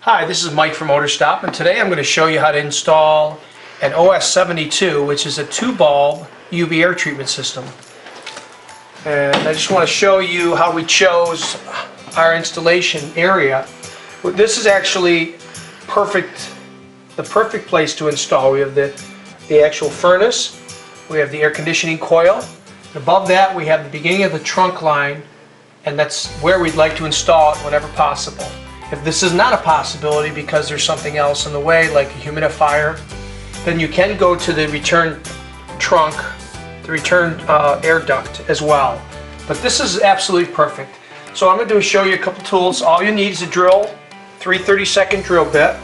Hi, this is Mike from OdorStop, and today I'm going to show you how to install an OS72, which is a 2-bulb UV air treatment system. And I just want to show you how we chose our installation area. This is actually the perfect place to install. We have the actual furnace, we have the air conditioning coil. Above that we have the beginning of the trunk line, and that's where we'd like to install it whenever possible. If this is not a possibility because there's something else in the way, like a humidifier, then you can go to the return trunk, the return air duct as well. But this is absolutely perfect. So I'm going to show you a couple tools. All you need is a drill, 3/32 drill bit,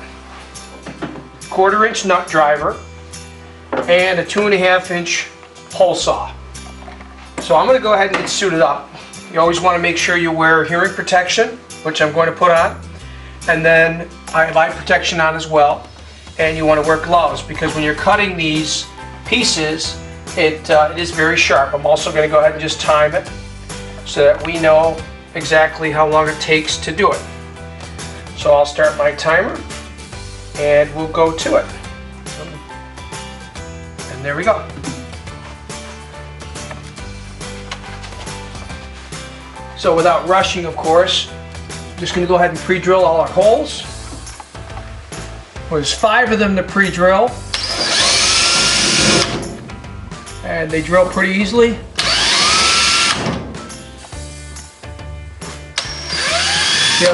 1/4 inch nut driver, and a 2.5 inch hole saw. So I'm going to go ahead and get suited up. You always want to make sure you wear hearing protection, which I'm going to put on, and then I have eye protection on as well. And you want to wear gloves because when you're cutting these pieces, it is very sharp. I'm also going to go ahead and just time it so that we know exactly how long it takes to do it. So I'll start my timer and we'll go to it. And there we go. So without rushing, of course, I'm just going to go ahead and pre-drill all our holes. There's 5 of them to pre-drill, and they drill pretty easily.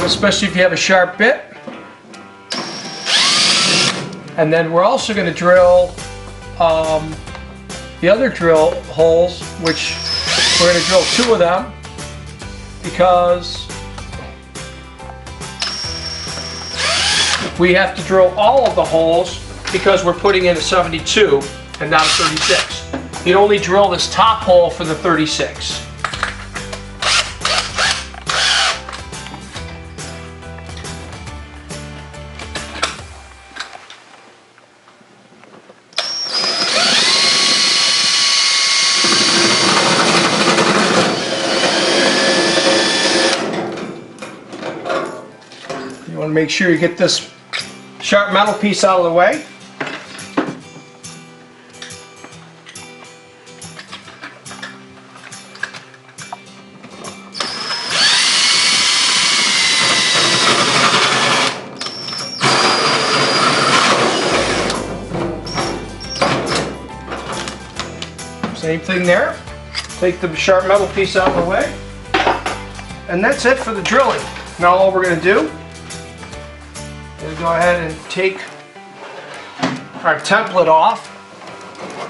Especially if you have a sharp bit. And then we're also going to drill the other drill holes, which we're going to drill 2 of them because we have to drill all of the holes because we're putting in a 72 and not a 36. You'd only drill this top hole for the 36. You want to make sure you get this sharp metal piece out of the way. Same thing there. Take the sharp metal piece out of the way. And that's it for the drilling. Now all we're going to do is go ahead and take our template off,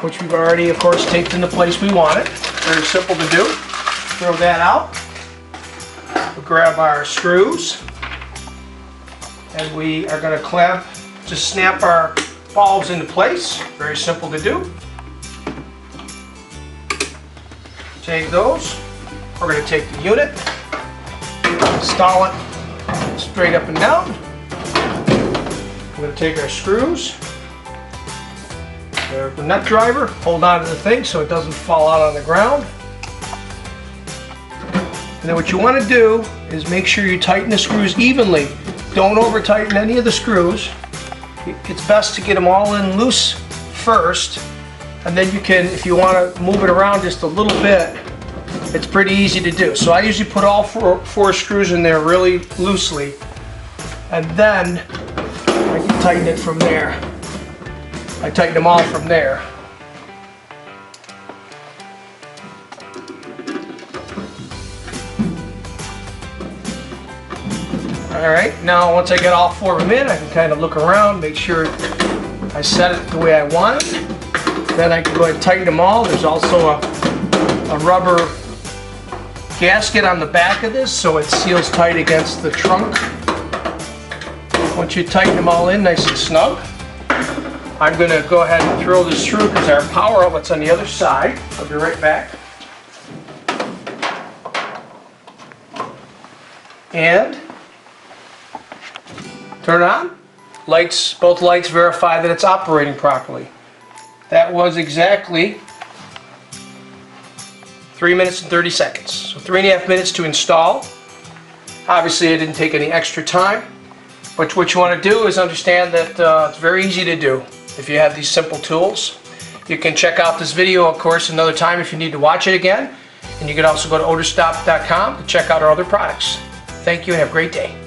which we've already, of course, taped in the place we want it. Very simple to do. Throw that out. We'll grab our screws, and we are going to just snap our bulbs into place. Very simple to do. Take those. We're going to take the unit, install it straight up and down. We're going to take our screws, the nut driver, hold on to the thing so it doesn't fall out on the ground. And then what you want to do is make sure you tighten the screws evenly. Don't over tighten any of the screws. It's best to get them all in loose first, and then you can, if you want to move it around just a little bit, it's pretty easy to do. So I usually put all four screws in there really loosely, and then I can tighten it from there. I tighten them all from there. Alright, now once I get all 4 of them in, I can kind of look around, make sure I set it the way I want it. Then I can go ahead and tighten them all. There's also a rubber gasket on the back of this so it seals tight against the trunk. Once you tighten them all in nice and snug, I'm going to go ahead and throw this through because our power outlet's on the other side. I'll be right back. And turn it on. Lights, both lights verify that it's operating properly. That was exactly 3 minutes and 30 seconds. So 3.5 minutes to install. Obviously I didn't take any extra time. But what you want to do is understand that it's very easy to do if you have these simple tools. You can check out this video, of course, another time if you need to watch it again. And you can also go to OdorStop.com to check out our other products. Thank you and have a great day.